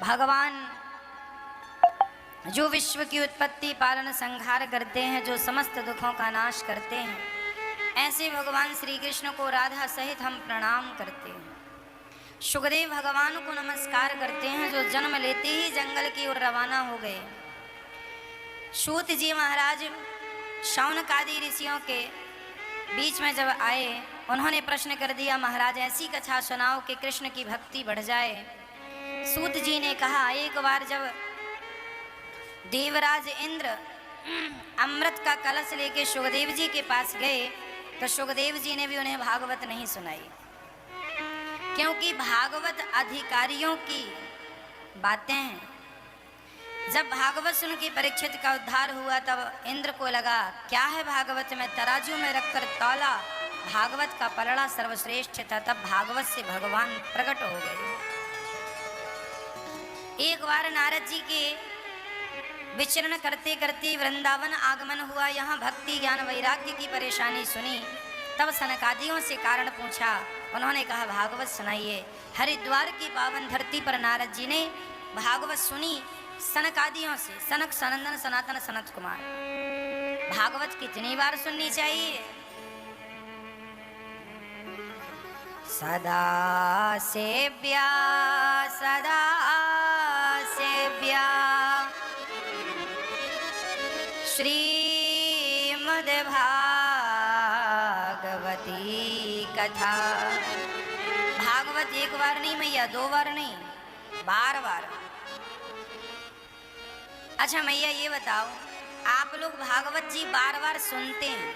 भगवान जो विश्व की उत्पत्ति पालन संहार करते हैं, जो समस्त दुखों का नाश करते हैं, ऐसे भगवान श्री कृष्ण को राधा सहित हम प्रणाम करते हैं। सुखदेव भगवान को नमस्कार करते हैं, जो जन्म लेते ही जंगल की ओर रवाना हो गए। सूत जी महाराज शौनकादि ऋषियों के बीच में जब आए, उन्होंने प्रश्न कर दिया, महाराज ऐसी कथा सुनाओ कि कृष्ण की भक्ति बढ़ जाए। सूत जी ने कहा, एक बार जब देवराज इंद्र अमृत का कलश लेके सुखदेव जी के पास गए, तो सुखदेव जी ने भी उन्हें भागवत नहीं सुनाई, क्योंकि भागवत अधिकारियों की बातें हैं। जब भागवत सुन के परीक्षित का उद्धार हुआ, तब इंद्र को लगा क्या है भागवत में, तराजू में रखकर तौला, भागवत का पलड़ा सर्वश्रेष्ठ था। तब भागवत से भगवान प्रकट हो गए। एक बार नारद जी के विचरण करते करते वृंदावन आगमन हुआ। यहाँ भक्ति ज्ञान वैराग्य की परेशानी सुनी, तब सनकादियों से कारण पूछा। उन्होंने कहा, भागवत सुनाइए। हरिद्वार की पावन धरती पर नारद जी ने भागवत सुनी सनकादियों से, सनक सनंदन सनातन सनत कुमार। भागवत कितनी बार सुननी चाहिए? सदा सेव्या सदा सेव्या श्रीमद् भागवती कथा। भागवत एक बार नहीं मैया, दो बार नहीं, बार बार। अच्छा मैया ये बताओ, आप लोग भागवत जी बार बार सुनते हैं,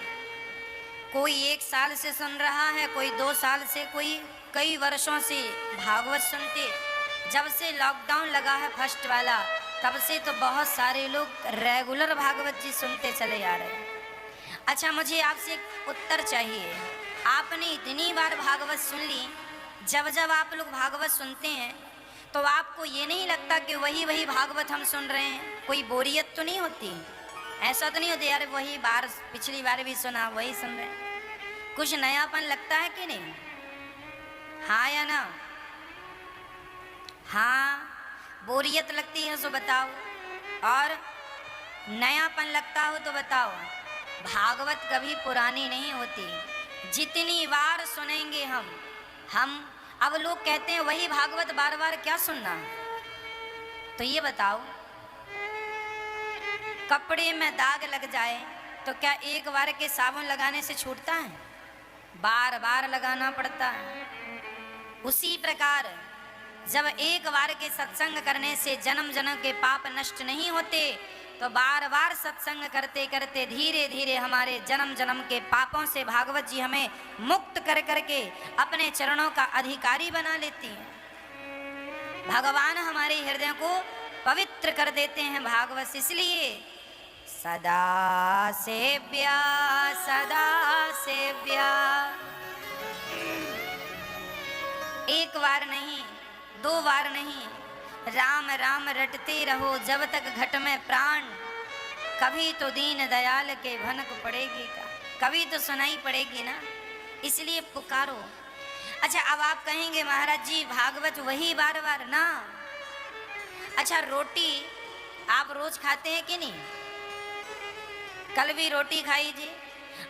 कोई 1 साल से सुन रहा है, कोई 2 साल से, कोई कई वर्षों से भागवत सुनते। जब से लॉकडाउन लगा है फर्स्ट वाला, तब से तो बहुत सारे लोग रेगुलर भागवत जी सुनते चले आ रहे हैं। अच्छा मुझे आपसे एक उत्तर चाहिए, आपने इतनी बार भागवत सुन ली, जब जब आप लोग भागवत सुनते हैं तो आपको ये नहीं लगता कि वही वही भागवत हम सुन रहे हैं? कोई बोरियत तो नहीं होती? ऐसा तो नहीं होती यार वही बार पिछली बार भी सुना वही सुन रहे हैं? कुछ नयापन लगता है कि नहीं? हाँ या ना? हाँ, बोरियत लगती है तो बताओ, और नयापन लगता हो तो बताओ। भागवत कभी पुरानी नहीं होती, जितनी बार सुनेंगे हम अब लोग कहते हैं वही भागवत बार बार क्या सुनना। तो ये बताओ, कपड़े में दाग लग जाए तो क्या एक बार के साबुन लगाने से छूटता है? बार बार लगाना पड़ता है। उसी प्रकार जब एक बार के सत्संग करने से जन्म जन्म के पाप नष्ट नहीं होते, तो बार बार सत्संग करते करते धीरे धीरे हमारे जन्म जन्म के पापों से भागवत जी हमें मुक्त कर करके अपने चरणों का अधिकारी बना लेती हैं। भगवान हमारे हृदय को पवित्र कर देते हैं भागवत से। इसलिए सदा सेव्या सदा सेव्या, एक बार नहीं, 2 बार नहीं, राम राम रटते रहो जब तक घट में प्राण। कभी तो दीन दयाल के भनक पड़ेगी का, कभी तो सुनाई पड़ेगी ना, इसलिए पुकारो। अच्छा अब आप कहेंगे महाराज जी भागवत वही बार बार ना। अच्छा रोटी आप रोज खाते हैं कि नहीं? कल भी रोटी खाई जी।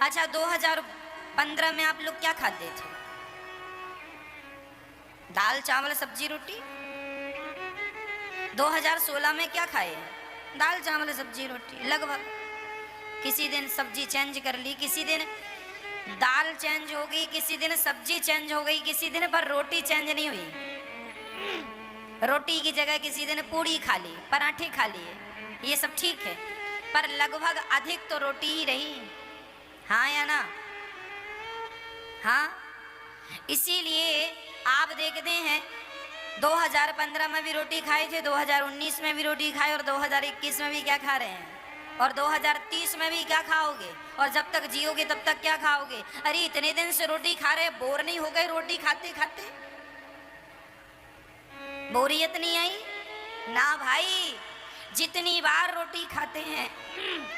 अच्छा 2015 में आप लोग क्या खाते थे? दाल चावल सब्जी रोटी। 2016 में क्या खाए? दाल चावल सब्जी रोटी लगभग। किसी दिन सब्जी चेंज कर ली, किसी दिन दाल चेंज हो गई, किसी दिन सब्जी चेंज हो गई, किसी दिन पर रोटी चेंज नहीं हुई। रोटी की जगह किसी दिन पूड़ी खा ली, पराठे खा लिए, ये सब ठीक है, पर लगभग अधिक तो रोटी ही रही। हाँ या ना? हाँ, इसीलिए आप देखते हैं 2015 में भी रोटी खाए थे, 2019 में भी रोटी खाए, और 2021 में भी क्या खा रहे हैं, और 2030 में भी क्या खाओगे, और जब तक जियोगे तब तक क्या खाओगे? अरे इतने दिन से रोटी खा रहे, बोर नहीं हो गए रोटी खाते खाते? बोरियत नहीं आई ना भाई? जितनी बार रोटी खाते हैं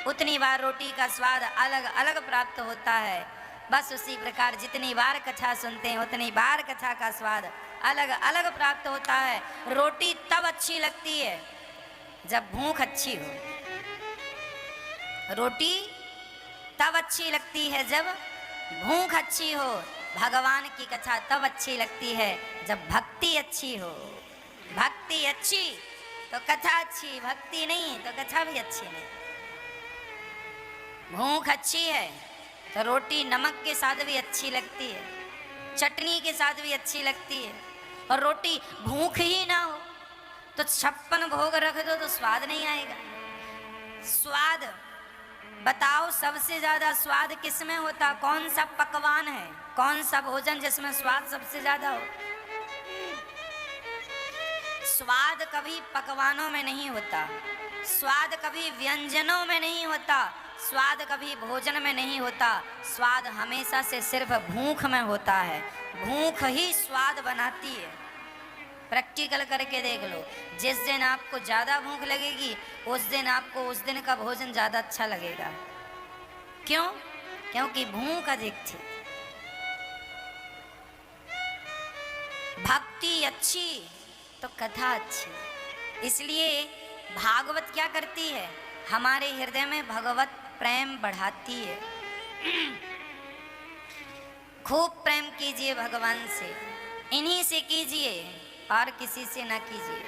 उतनी बार रोटी का स्वाद अलग अलग प्राप्त होता है। बस उसी प्रकार जितनी बार कथा सुनते हैं उतनी बार कथा का स्वाद अलग अलग प्राप्त होता है। रोटी तब अच्छी लगती है जब भूख अच्छी हो, रोटी तब अच्छी लगती है जब भूख अच्छी हो। भगवान की कथा तब अच्छी लगती है जब भक्ति अच्छी हो। भक्ति अच्छी तो कथा अच्छी, भक्ति नहीं तो कथा भी अच्छी नहीं। भूख अच्छी है तो रोटी नमक के साथ भी अच्छी लगती है, चटनी के साथ भी अच्छी लगती है। और रोटी भूख ही ना हो तो 56 भोग रख दो तो स्वाद नहीं आएगा। स्वाद बताओ, सबसे ज्यादा स्वाद किस में होता? कौन सा पकवान है, कौन सा भोजन जिसमें स्वाद सबसे ज्यादा हो? स्वाद कभी पकवानों में नहीं होता, स्वाद कभी व्यंजनों में नहीं होता, स्वाद कभी भोजन में नहीं होता। स्वाद हमेशा से सिर्फ भूख में होता है। भूख ही स्वाद बनाती है। प्रैक्टिकल करके देख लो, जिस दिन आपको ज़्यादा भूख लगेगी उस दिन आपको उस दिन का भोजन ज़्यादा अच्छा लगेगा। क्यों? क्योंकि भूख अधिक थी। भक्ति अच्छी तो कथा अच्छी। इसलिए भागवत क्या करती है? हमारे हृदय में भगवत प्रेम बढ़ाती है। खूब प्रेम कीजिए भगवान से, इन्हीं से कीजिए और किसी से न कीजिए।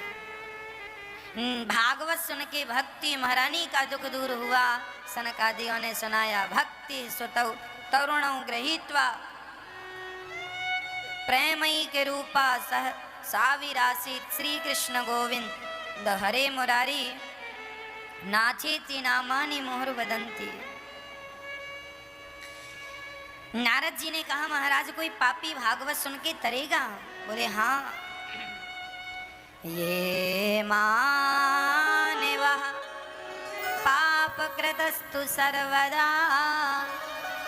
भागवत सुन के भक्ति महारानी का दुख दूर हुआ। सनकादियों ने सुनाया भक्ति सुतौ तरुणौ गृहीत्वा प्रेमयी के रूपा सह साविरासीत श्री कृष्ण गोविंद हरे मुरारी नाचेति नामानि मोहर वदंती। नारद जी ने कहा महाराज कोई पापी भागवत सुन के तरेगा? बोले हाँ, ये मानवः पापकृतस्तु सर्वदा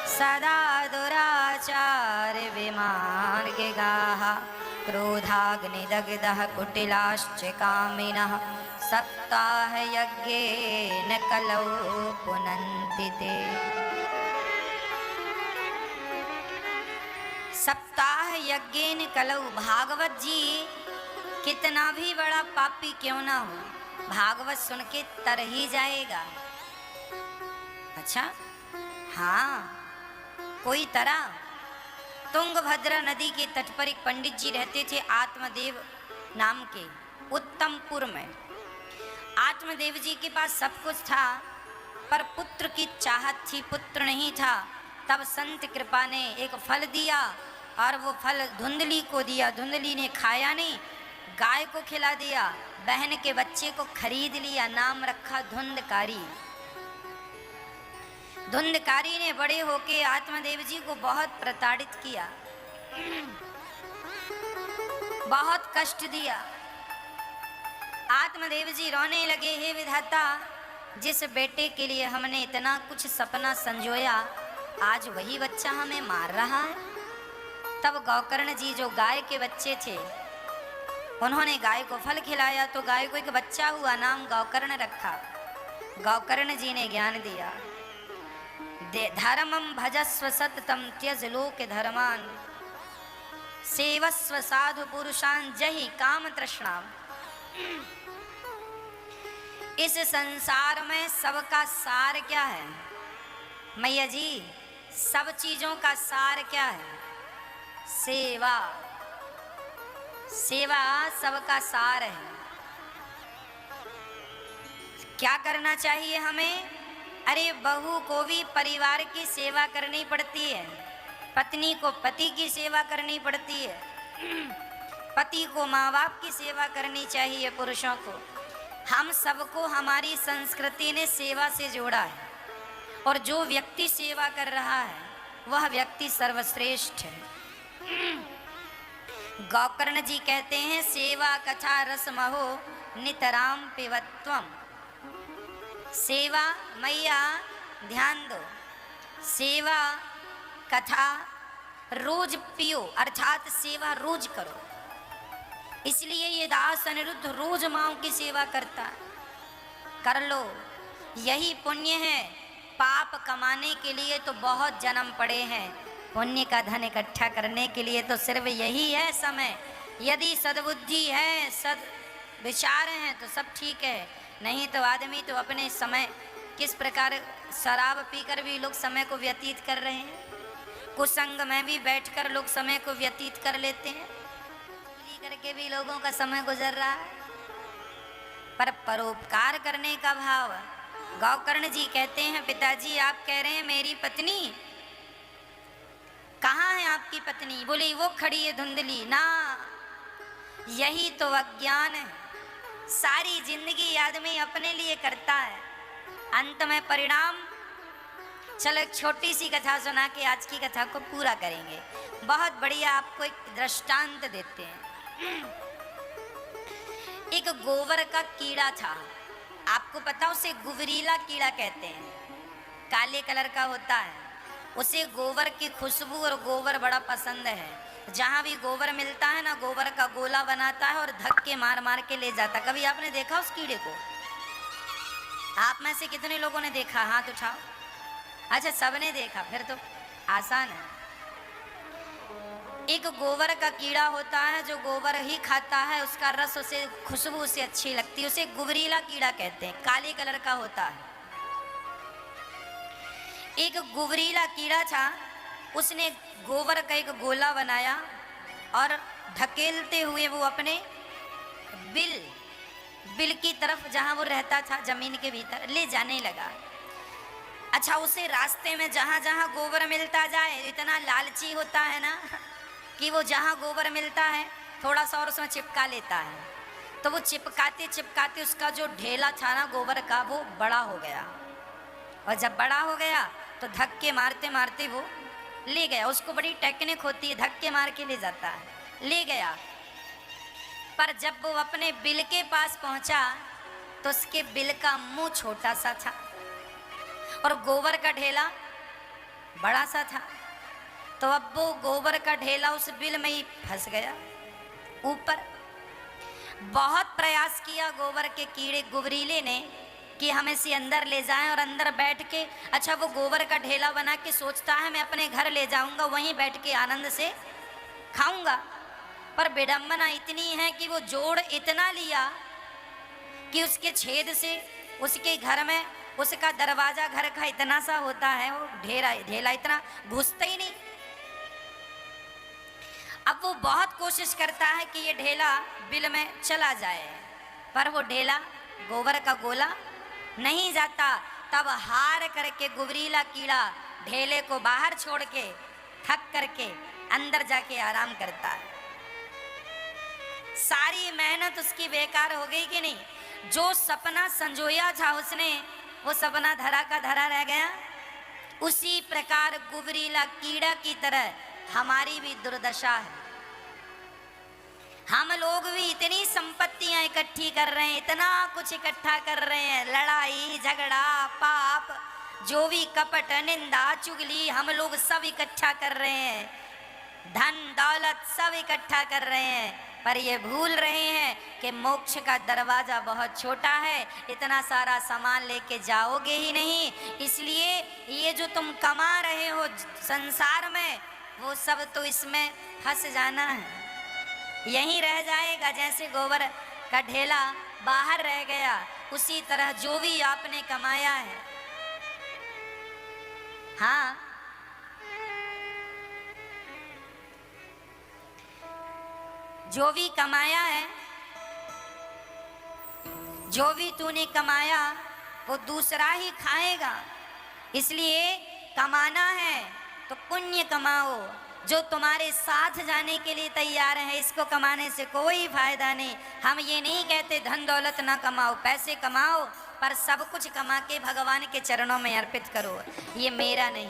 सदा दुराचार विमार्गिगाः क्रोधाग्निदग्धः कुटिलाश्च कामिनः सप्ताह यज्ञेन कलौ पुनन्ति ते। सप्ताह यज्ञेन कलौ। भागवत जी कितना भी बड़ा पापी क्यों ना हो, भागवत सुन के तर ही जाएगा। अच्छा हाँ, कोई तरा? तुंगभद्रा नदी के तट पर एक पंडित जी रहते थे आत्मदेव नाम के उत्तमपुर में। आत्मदेव जी के पास सब कुछ था पर पुत्र की चाहत थी, पुत्र नहीं था। तब संत कृपा ने एक फल दिया और वो फल धुंधली को दिया। धुंधली ने खाया नहीं, गाय को खिला दिया। बहन के बच्चे को खरीद लिया, नाम रखा धुंधकारी। धुंधकारी ने बड़े होके आत्मदेव जी को बहुत प्रताड़ित किया, बहुत कष्ट दिया। आत्मदेव जी रोने लगे, हे विधाता, जिस बेटे के लिए हमने इतना कुछ सपना संजोया आज वही बच्चा हमें मार रहा है। तब गौकर्ण जी जो गाय के बच्चे थे उन्होंने गाय को फल खिलाया तो गाय को एक बच्चा हुआ, नाम गौकर्ण रखा। गौकर्ण जी ने ज्ञान दिया, धर्मं भजस्व सततम त्यज लोक धर्मान सेवस्व साधु पुरुषान जहि काम तृष्णाम। इस संसार में सबका सार क्या है मैया जी? सब चीजों का सार क्या है? सेवा। सेवा सबका सार है। क्या करना चाहिए हमें? अरे बहू को भी परिवार की सेवा करनी पड़ती है, पत्नी को पति की सेवा करनी पड़ती है, पति को माँ बाप की सेवा करनी चाहिए, पुरुषों को। हम सबको हमारी संस्कृति ने सेवा से जोड़ा है और जो व्यक्ति सेवा कर रहा है वह व्यक्ति सर्वश्रेष्ठ है। गौकर्ण जी कहते हैं सेवा कथा रस महो नितराम पिबत्वम। सेवा मैया ध्यान दो, सेवा कथा रोज पियो, अर्थात सेवा रोज करो। इसलिए ये दास अनिरुद्ध रोज माँओं की सेवा करता है। कर लो, यही पुण्य है। पाप कमाने के लिए तो बहुत जन्म पड़े हैं, पुण्य का धन इकट्ठा करने के लिए तो सिर्फ यही है समय। यदि सद्बुद्धि है, सद विचार हैं तो सब ठीक है, नहीं तो आदमी तो अपने समय किस प्रकार शराब पीकर भी लोग समय को व्यतीत कर रहे हैं, कुसंग में भी बैठकर लोग समय को व्यतीत कर लेते हैं, करके भी लोगों का समय गुजर रहा है। पर परोपकार करने का भाव, गौकर्ण जी कहते हैं पिताजी आप कह रहे हैं मेरी पत्नी, कहाँ है आपकी पत्नी? बोली वो खड़ी है धुंधली ना। यही तो अज्ञान है, सारी जिंदगी आदमी अपने लिए करता है, अंत में परिणाम। चलो एक छोटी सी कथा सुना के आज की कथा को पूरा करेंगे। बहुत बढ़िया, आपको एक दृष्टांत देते हैं। एक गोबर का कीड़ा था, आपको पता उसे गुबरीला कीड़ा कहते हैं, काले कलर का होता है। उसे गोबर की खुशबू और गोबर बड़ा पसंद है। जहाँ भी गोबर मिलता है ना, गोबर का गोला बनाता है और धक्के मार मार के ले जाता। कभी आपने देखा उस कीड़े को? आप में से कितने लोगों ने देखा? हाथ उठाओ। अच्छा, सबने देखा, फिर तो आसान है। एक गोबर का कीड़ा होता है जो गोबर ही खाता है, उसका रस उसे, खुशबू उसे अच्छी लगती है, उसे गुबरीला कीड़ा कहते हैं, काले कलर का होता है। एक गुबरीला कीड़ा था, उसने गोबर का एक गोला बनाया और ढकेलते हुए वो अपने बिल की तरफ, जहां वो रहता था जमीन के भीतर, ले जाने लगा। अच्छा, उसे रास्ते में जहां जहां गोबर मिलता जाए, इतना लालची होता है ना कि वो जहां गोबर मिलता है थोड़ा सा और उसमें चिपका लेता है। तो वो चिपकाते चिपकाते उसका जो ढेला था ना गोबर का, वो बड़ा हो गया। और जब बड़ा हो गया तो धक्के मारते मारते वो ले गया। उसको बड़ी टेक्निक होती है, धक्के मार के ले जाता है, ले गया। पर जब वो अपने बिल के पास पहुंचा तो उसके बिल का मुंह छोटा सा था और गोबर का ढेला बड़ा सा था। तो अब वो गोबर का ढेला उस बिल में ही फंस गया ऊपर। बहुत प्रयास किया गोबर के कीड़े गुबरीले ने कि हम इसे अंदर ले जाएं और अंदर बैठ के, अच्छा वो गोबर का ढेला बना के सोचता है मैं अपने घर ले जाऊंगा, वहीं बैठ के आनंद से खाऊंगा। पर विडंबना इतनी है कि वो जोड़ इतना लिया कि उसके छेद से उसके घर में, उसका दरवाजा घर का इतना सा होता है, वो ढेला इतना घुसता ही नहीं। अब वो बहुत कोशिश करता है कि ये ढेला बिल में चला जाए, पर वो ढेला, गोबर का गोला नहीं जाता। तब हार करके गुबरीला कीड़ा ढेले को बाहर छोड़ के थक करके अंदर जाके आराम करता है। सारी मेहनत उसकी बेकार हो गई कि नहीं? जो सपना संजोया था उसने, वो सपना धरा का धरा रह गया। उसी प्रकार गुबरीला कीड़ा की तरह हमारी भी दुर्दशा है। हम लोग भी इतनी संपत्तियां इकट्ठी कर रहे हैं, इतना कुछ इकट्ठा कर रहे हैं, लड़ाई झगड़ा पाप, जो भी कपट निंदा चुगली, हम लोग सब इकट्ठा कर रहे हैं, धन दौलत सब इकट्ठा कर रहे हैं। पर ये भूल रहे हैं कि मोक्ष का दरवाजा बहुत छोटा है, इतना सारा सामान लेके जाओगे ही नहीं। इसलिए ये जो तुम कमा रहे हो संसार में, वो सब तो इसमें फंस जाना है, यहीं रह जाएगा। जैसे गोबर का ढेला बाहर रह गया, उसी तरह जो भी आपने कमाया है, हाँ, जो भी कमाया है, जो भी तूने कमाया वो दूसरा ही खाएगा। इसलिए कमाना है तो पुण्य कमाओ। जो तुम्हारे साथ जाने के लिए तैयार है, इसको कमाने से कोई फायदा नहीं। हम ये नहीं कहते धन दौलत ना कमाओ, पैसे कमाओ, पर सब कुछ कमा के भगवान के चरणों में अर्पित करो, ये मेरा नहीं।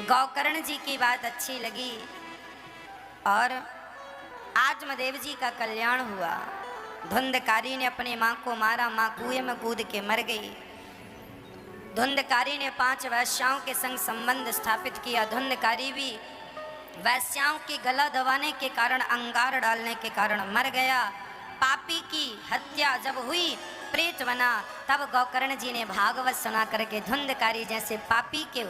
गौकर्ण जी की बात अच्छी लगी और आत्मदेव जी का कल्याण हुआ। धुंधकारी ने अपनी माँ को मारा, माँ कुएं में कूद के मर गई। धुंधकारी ने 5 वैश्याओं के संग संबंध स्थापित किया। धुंधकारी भी वैश्याओं की गला दबाने के कारण, अंगार डालने के कारण मर गया। पापी की हत्या जब हुई प्रेत बना, तब गोकर्ण जी ने भागवत सुना करके धुंधकारी जैसे पापी के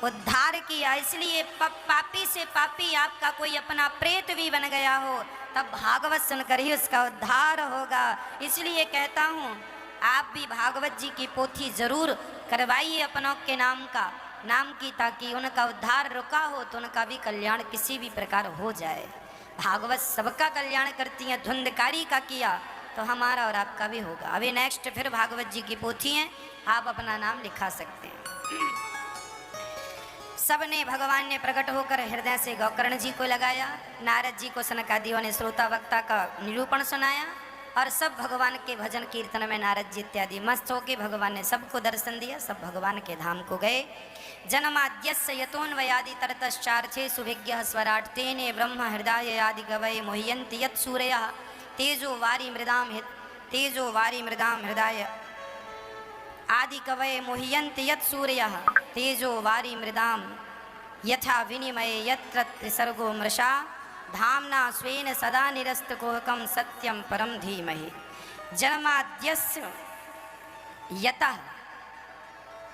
उद्धार किया। इसलिए पापी से पापी आपका कोई अपना प्रेत भी बन गया हो, तब भागवत सुनकर ही उसका उद्धार होगा। इसलिए कहता हूँ आप भी भागवत जी की पोथी जरूर करवाइए अपनों के नाम की, ताकि उनका उद्धार रुका हो तो उनका भी कल्याण किसी भी प्रकार हो जाए। भागवत सबका कल्याण करती है, धुंधकारी का किया तो हमारा और आपका भी होगा। अभी नेक्स्ट फिर भागवत जी की पोथी है, आप अपना नाम लिखा सकते हैं। सबने भगवान ने प्रकट होकर हृदय से गोकर्ण जी को लगाया। नारद जी को सनकादियों ने श्रोता वक्ता का निरूपण सुनाया और सब भगवान के भजन कीर्तन में नारद जी इत्यादि मस्त होके भगवान ने सबको दर्शन दिया। सब भगवान के धाम को गए। जन्माद्यस्य यतोन्वयादि तरतश्चार्थे सुभिज्ञः स्वराट तेने ब्रह्म हृदय आदि गवये मुह्यन्ति यत् सूरयः तेजो वारी मृदाम हृदय आदि कवये मुह्यन्ति यत् सूरयः तेजो वारी मृदाम यथा विनिमये यत्र त्रिसर्गो मृषा धाम्ना स्वेन सदा निरस्तकोहकं सत्यं परम धीमहि।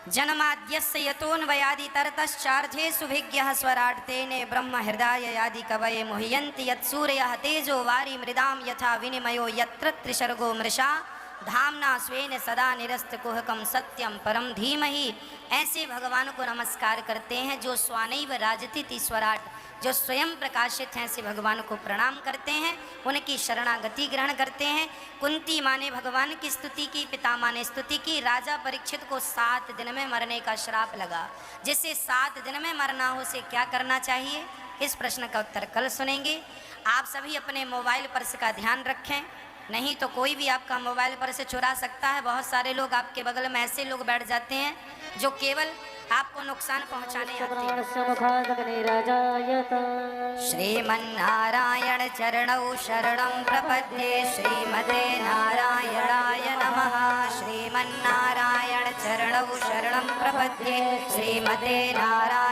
जन्माद्यस्य यतोन्वयादि तरतश्चार्थे सुभिज्ञः स्वराट तेने ब्रह्म हृदय आदि कवये मुह्यन्ति यत् सूरयः तेजो वारी मृदाम यथा विनिमयो यत्र त्रिसर्गो मृषा धामना स्वेन सदा निरस्त कुहकम सत्यम परम धीमहि। ऐसे भगवान को नमस्कार करते हैं जो स्वानैव राजति स्वराट, जो स्वयं प्रकाशित हैं, ऐसे भगवान को प्रणाम करते हैं, उनकी शरणागति ग्रहण करते हैं। कुंती माँ ने भगवान की स्तुति की, पितामह ने स्तुति की। राजा परीक्षित को 7 दिन में मरने का श्राप लगा। जिसे 7 दिन में मरना हो उसे क्या करना चाहिए, इस प्रश्न का उत्तर कल सुनेंगे। आप सभी अपने मोबाइल पर्स का ध्यान रखें, नहीं तो कोई भी आपका मोबाइल पर से चुरा सकता है। बहुत सारे लोग आपके बगल में ऐसे लोग बैठ जाते हैं जो केवल आपको नुकसान पहुंचाने आते हैं। श्रीमन्नारायण चरणौ शरणं प्रपद्ये श्रीमते नारायणाय नमः। श्रीमन्नारायण चरणौ शरणं प्रपद्ये श्रीमते नारायण